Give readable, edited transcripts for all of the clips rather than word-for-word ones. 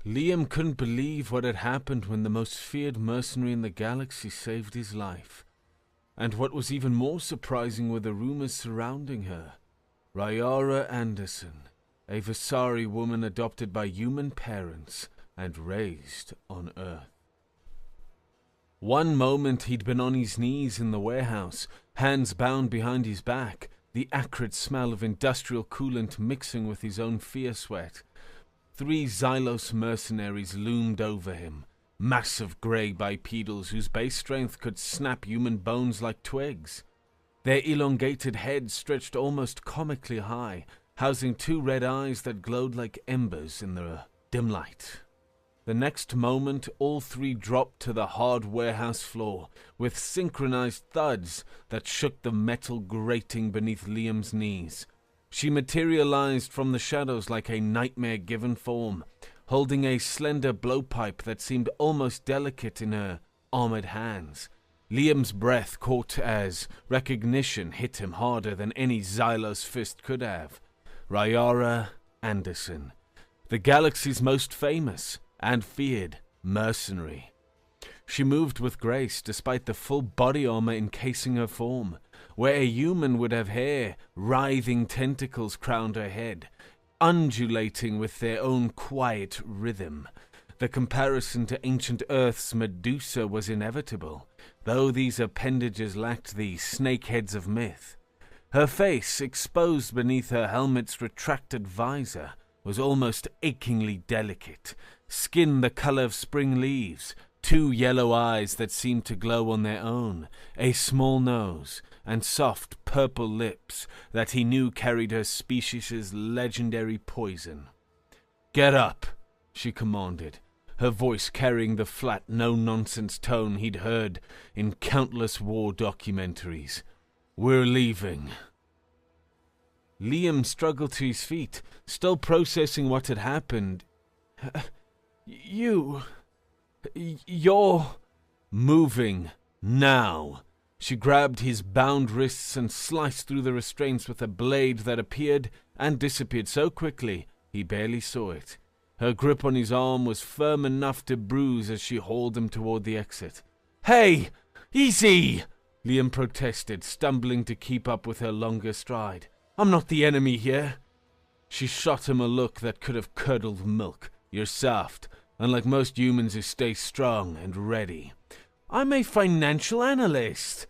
Liam couldn't believe what had happened when the most feared mercenary in the galaxy saved his life. And what was even more surprising were the rumors surrounding her. Ryara Anderson, a Visari woman adopted by human parents and raised on Earth. One moment he'd been on his knees in the warehouse, hands bound behind his back, the acrid smell of industrial coolant mixing with his own fear sweat. 3 Xylos mercenaries loomed over him, massive grey bipedals whose base strength could snap human bones like twigs. Their elongated heads stretched almost comically high, housing 2 red eyes that glowed like embers in the dim light. The next moment, all 3 dropped to the hard warehouse floor, with synchronized thuds that shook the metal grating beneath Liam's knees. She materialized from the shadows like a nightmare-given form, holding a slender blowpipe that seemed almost delicate in her armored hands. Liam's breath caught as recognition hit him harder than any Xylos fist could have. Ryara Anderson, the galaxy's most famous and feared mercenary. She moved with grace despite the full body armor encasing her form. Where a human would have hair, writhing tentacles crowned her head, undulating with their own quiet rhythm. The comparison to ancient Earth's Medusa was inevitable, though these appendages lacked the snakeheads of myth. Her face, exposed beneath her helmet's retracted visor, was almost achingly delicate, skin the color of spring leaves, 2 yellow eyes that seemed to glow on their own, a small nose, and soft purple lips that he knew carried her species' legendary poison. "Get up," she commanded, her voice carrying the flat, no-nonsense tone he'd heard in countless war documentaries. "We're leaving." Liam struggled to his feet, still processing what had happened. You're moving now." She grabbed his bound wrists and sliced through the restraints with a blade that appeared and disappeared so quickly he barely saw it. Her grip on his arm was firm enough to bruise as she hauled him toward the exit. "Hey! Easy!" Liam protested, stumbling to keep up with her longer stride. "I'm not the enemy here." She shot him a look that could have curdled milk. "You're soft, unlike most humans who stay strong and ready." "I'm a financial analyst."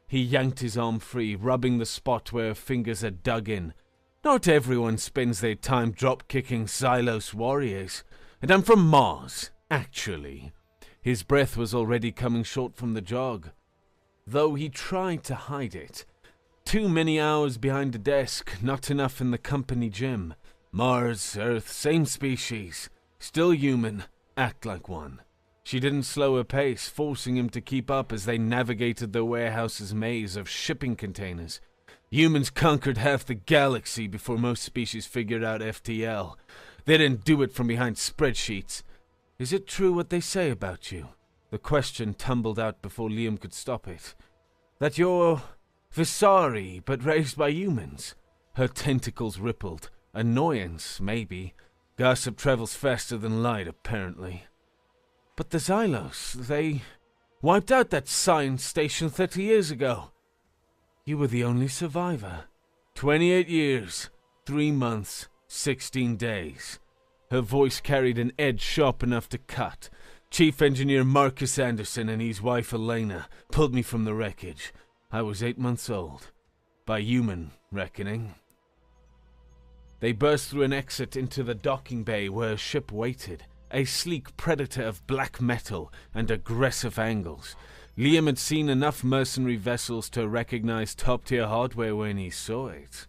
He yanked his arm free, rubbing the spot where her fingers had dug in. "Not everyone spends their time drop-kicking Xylos warriors. And I'm from Mars, actually." His breath was already coming short from the jog, though he tried to hide it. Too many hours behind a desk, not enough in the company gym. Mars, Earth, same species. Still human, act like one. She didn't slow her pace, forcing him to keep up as they navigated the warehouse's maze of shipping containers. Humans conquered half the galaxy before most species figured out FTL. They didn't do it from behind spreadsheets. "Is it true what they say about you?" The question tumbled out before Liam could stop it. "That you're Visari, but raised by humans?" Her tentacles rippled. Annoyance, maybe. Gossip travels faster than light, apparently. "But the Xylos, they wiped out that science station 30 years ago. You were the only survivor." 28 years, 3 months, 16 days. Her voice carried an edge sharp enough to cut. "Chief Engineer Marcus Anderson and his wife Elena pulled me from the wreckage. I was 8 months old. By human reckoning." They burst through an exit into the docking bay where a ship waited. A sleek predator of black metal and aggressive angles. Liam had seen enough mercenary vessels to recognize top-tier hardware when he saw it.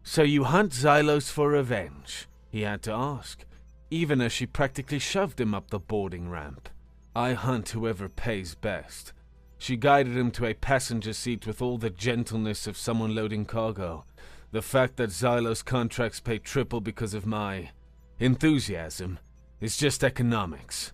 "So you hunt Xylos for revenge?" he had to ask, even as she practically shoved him up the boarding ramp. "I hunt whoever pays best." She guided him to a passenger seat with all the gentleness of someone loading cargo. "The fact that Xylos contracts pay triple because of my enthusiasm is just economics."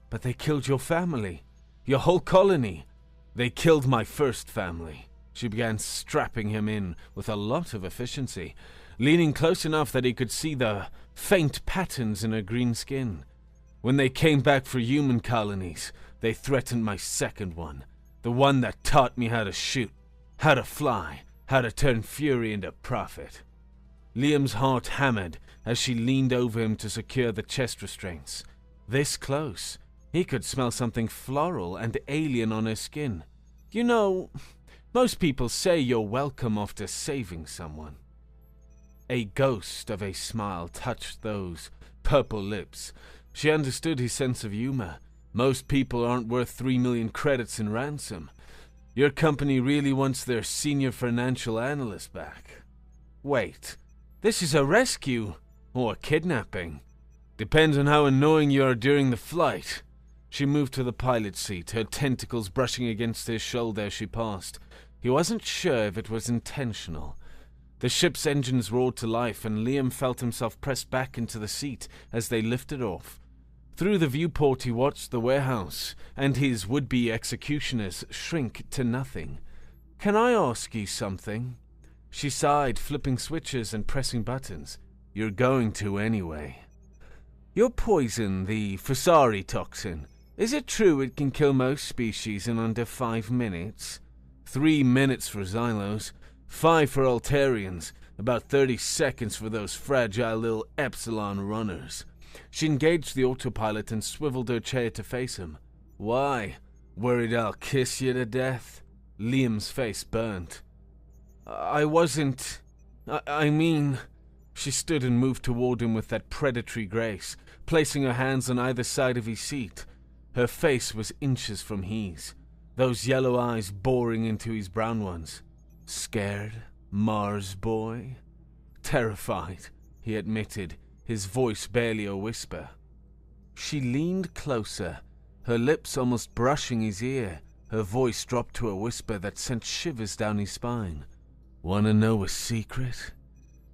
"But they killed your family, your whole colony." "They killed my first family." She began strapping him in with a lot of efficiency, leaning close enough that he could see the faint patterns in her green skin. When they came back for human colonies, they threatened my second one. The one that taught me how to shoot, how to fly, how to turn fury into profit. Liam's heart hammered as she leaned over him to secure the chest restraints. This close, he could smell something floral and alien on her skin. You know, most people say you're welcome after saving someone. A ghost of a smile touched those purple lips. She understood his sense of humor. Most people aren't worth 3 million credits in ransom. Your company really wants their senior financial analyst back. Wait, this is a rescue or a kidnapping. Depends on how annoying you are during the flight. She moved to the pilot's seat, her tentacles brushing against his shoulder as she passed. He wasn't sure if it was intentional. The ship's engines roared to life, and Liam felt himself pressed back into the seat as they lifted off. Through the viewport he watched the warehouse and his would-be executioners shrink to nothing. "Can I ask you something?" She sighed, flipping switches and pressing buttons. "You're going to anyway." "Your poison, the Fusari toxin, is it true it can kill most species in under 5 minutes? 3 minutes for Xylos, 5 for Altarians, about 30 seconds for those fragile little Epsilon runners." She engaged the autopilot and swiveled her chair to face him. "Why? Worried I'll kiss you to death?" Liam's face burnt. I mean... She stood and moved toward him with that predatory grace, placing her hands on either side of his seat. Her face was inches from his, those yellow eyes boring into his brown ones. "Scared, Mars boy?" "Terrified," he admitted, his voice barely a whisper. She leaned closer, her lips almost brushing his ear. Her voice dropped to a whisper that sent shivers down his spine. "Wanna know a secret?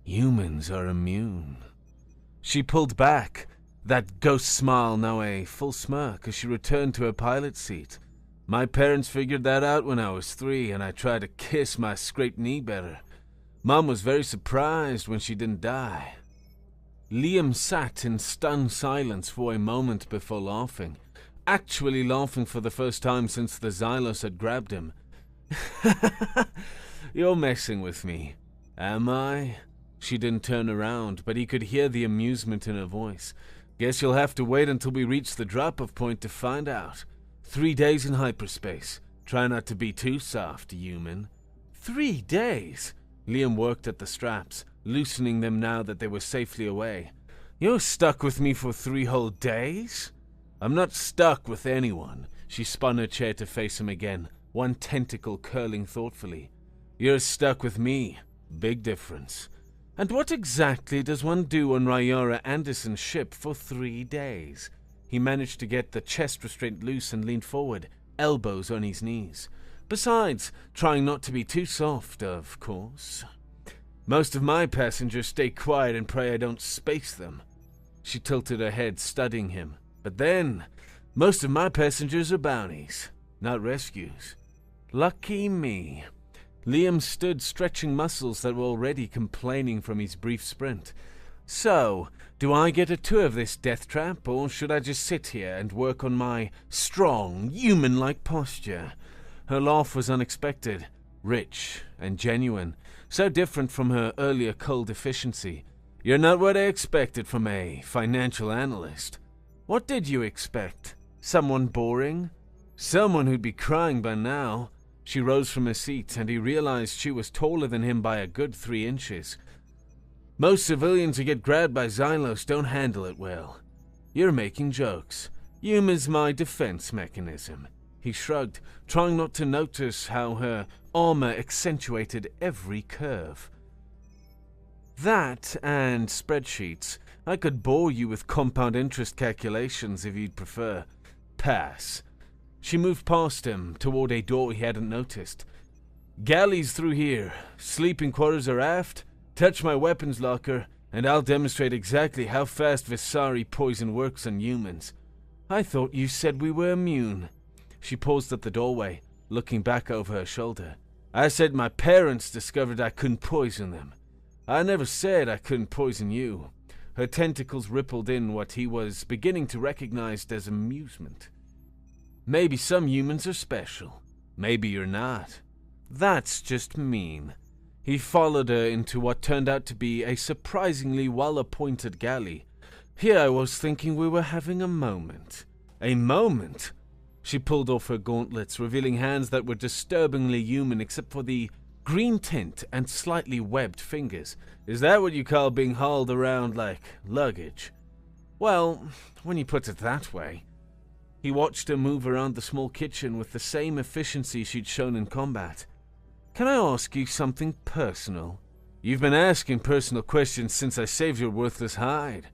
Humans are immune." She pulled back, that ghost smile now a full smirk as she returned to her pilot's seat. "My parents figured that out when I was 3, and I tried to kiss my scraped knee better. Mom was very surprised when she didn't die." Liam sat in stunned silence for a moment before laughing, actually laughing for the first time since the Xylos had grabbed him. "You're messing with me." "Am I?" She didn't turn around, but he could hear the amusement in her voice. "Guess you'll have to wait until we reach the drop-off point to find out. 3 days in hyperspace. Try not to be too soft, human." 3 days? Liam worked at the straps, loosening them now that they were safely away. "You're stuck with me for 3 whole days?" "I'm not stuck with anyone." She spun her chair to face him again, one tentacle curling thoughtfully. "You're stuck with me. Big difference." "And what exactly does one do on Ryara Anderson's ship for 3 days?" He managed to get the chest restraint loose and leaned forward, elbows on his knees. "Besides, trying not to be too soft, of course. Most of my passengers stay quiet and pray I don't space them." She tilted her head, studying him. "But then, most of my passengers are bounties, not rescues." "Lucky me." Liam stood, stretching muscles that were already complaining from his brief sprint. "So, do I get a tour of this death trap, or should I just sit here and work on my strong, human-like posture?" Her laugh was unexpected, rich and genuine, so different from her earlier cold efficiency. "You're not what I expected from a financial analyst." "What did you expect? Someone boring? Someone who'd be crying by now." She rose from her seat, and he realized she was taller than him by a good 3 inches. "Most civilians who get grabbed by Xylos don't handle it well." "You're making jokes. Humor's my defense mechanism." He shrugged, trying not to notice how her armor accentuated every curve. "That and spreadsheets. I could bore you with compound interest calculations if you'd prefer." "Pass." She moved past him, toward a door he hadn't noticed. "Galleys through here. Sleeping quarters are aft. Touch my weapons locker, and I'll demonstrate exactly how fast Visari poison works on humans." "I thought you said we were immune." She paused at the doorway, looking back over her shoulder. "I said my parents discovered I couldn't poison them. I never said I couldn't poison you. Her tentacles rippled in what he was beginning to recognize as amusement. Maybe some humans are special. Maybe you're not. That's just mean. He followed her into what turned out to be a surprisingly well-appointed galley. Here I was thinking we were having a moment. A moment? She pulled off her gauntlets, revealing hands that were disturbingly human except for the green tint and slightly webbed fingers. Is that what you call being hauled around like luggage? Well, when you put it that way. He watched her move around the small kitchen with the same efficiency she'd shown in combat. Can I ask you something personal? You've been asking personal questions since I saved your worthless hide.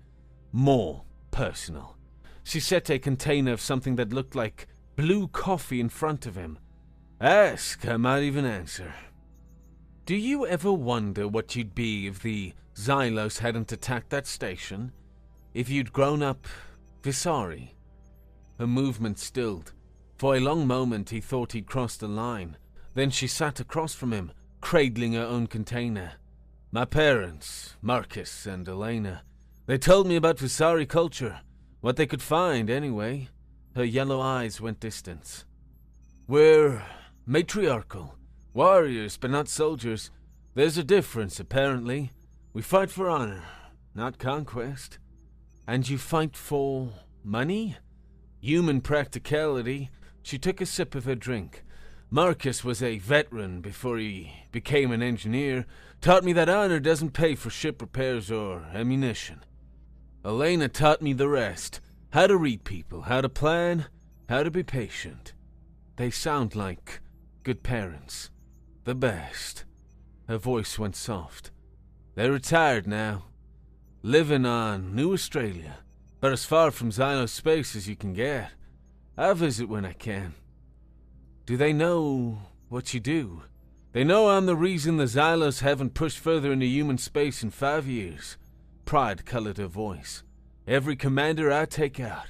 More personal. She set a container of something that looked like blue coffee in front of him. Ask, I might even answer. Do you ever wonder what you'd be if the Xylos hadn't attacked that station? If you'd grown up Visari? Her movement stilled. For a long moment he thought he'd crossed the line. Then she sat across from him, cradling her own container. My parents, Marcus and Elena, they told me about Visari culture. What they could find, anyway. Her yellow eyes went distant. We're matriarchal. Warriors, but not soldiers. There's a difference, apparently. We fight for honor, not conquest. And you fight for money? Human practicality. She took a sip of her drink. Marcus was a veteran before he became an engineer. Taught me that honor doesn't pay for ship repairs or ammunition. Elena taught me the rest. How to read people, how to plan, how to be patient. They sound like good parents. The best. Her voice went soft. They're retired now. Living on New Australia, but as far from Xylos space as you can get. I visit when I can. Do they know what you do? They know I'm the reason the Xylos haven't pushed further into human space in 5 years. Pride colored her voice. Every commander I take out,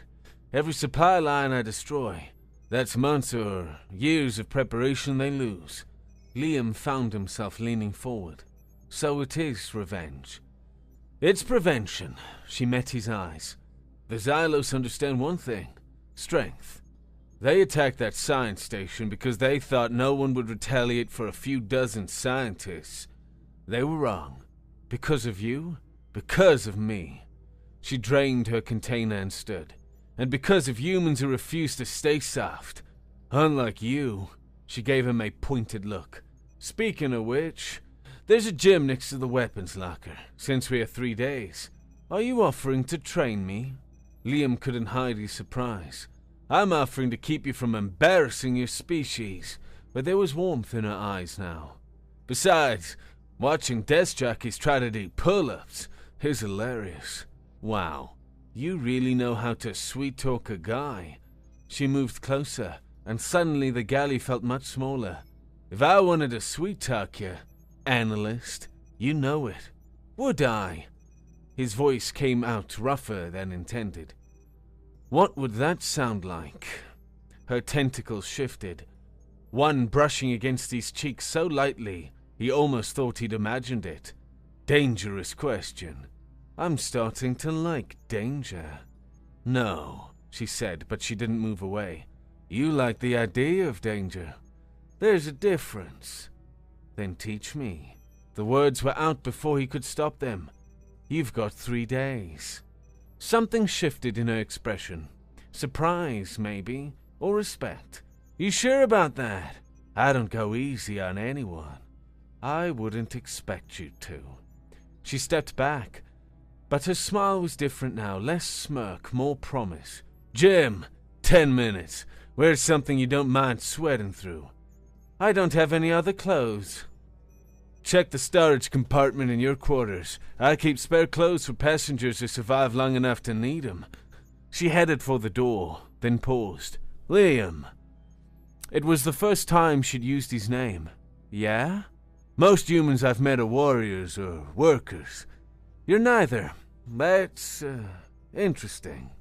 every supply line I destroy, that's months or years of preparation they lose. Liam found himself leaning forward. So it is revenge. It's prevention. She met his eyes. The Xylos understand one thing. Strength. They attacked that science station because they thought no one would retaliate for a few dozen scientists. They were wrong. Because of you. Because of me. She drained her container and stood. And because of humans who refuse to stay soft. Unlike you. She gave him a pointed look. Speaking of which, there's a gym next to the weapons locker, since we have 3 days. Are you offering to train me? Liam couldn't hide his surprise. I'm offering to keep you from embarrassing your species, but there was warmth in her eyes now. Besides, watching desk jockeys try to do pull-ups is hilarious. Wow, you really know how to sweet-talk a guy. She moved closer, and suddenly the galley felt much smaller. If I wanted to sweet-talk you, analyst, you know it. Would I? His voice came out rougher than intended. What would that sound like? Her tentacles shifted, one brushing against his cheek so lightly he almost thought he'd imagined it. Dangerous question. I'm starting to like danger. No, she said, but she didn't move away. You like the idea of danger. There's a difference. Then teach me. The words were out before he could stop them. You've got 3 days. Something shifted in her expression. Surprise, maybe, or respect. You sure about that? I don't go easy on anyone. I wouldn't expect you to. She stepped back, but her smile was different now, less smirk, more promise. Jim, 10 minutes. Where's something you don't mind sweating through? I don't have any other clothes. Check the storage compartment in your quarters. I keep spare clothes for passengers who survive long enough to need them. She headed for the door, then paused. Liam. It was the first time she'd used his name. Yeah? Most humans I've met are warriors or workers. You're neither. That's, interesting.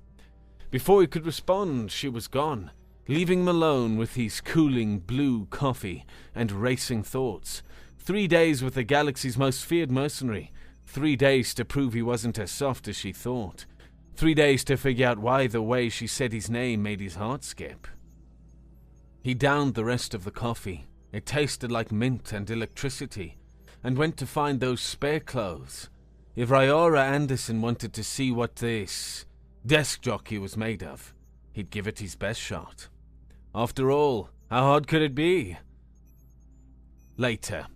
Before he could respond, she was gone, leaving him alone with his cooling blue coffee and racing thoughts. 3 days with the galaxy's most feared mercenary. 3 days to prove he wasn't as soft as she thought. 3 days to figure out why the way she said his name made his heart skip. He downed the rest of the coffee. It tasted like mint and electricity, and went to find those spare clothes. If Ryora Anderson wanted to see what this desk jockey was made of, he'd give it his best shot. After all, how hard could it be? Later,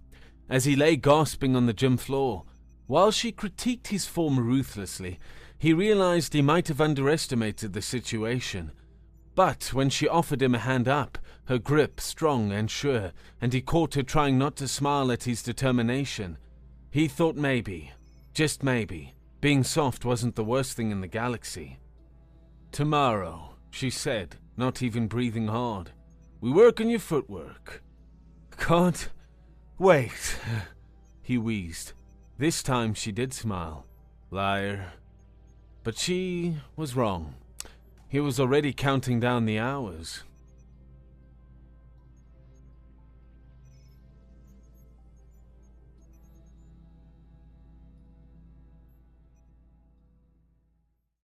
as he lay gasping on the gym floor, while she critiqued his form ruthlessly, he realized he might have underestimated the situation. But when she offered him a hand up, her grip strong and sure, and he caught her trying not to smile at his determination, he thought maybe, just maybe, being soft wasn't the worst thing in the galaxy. "Tomorrow," she said, not even breathing hard. "We work on your footwork." "Can't wait," he wheezed. This time she did smile. Liar. But she was wrong. He was already counting down the hours.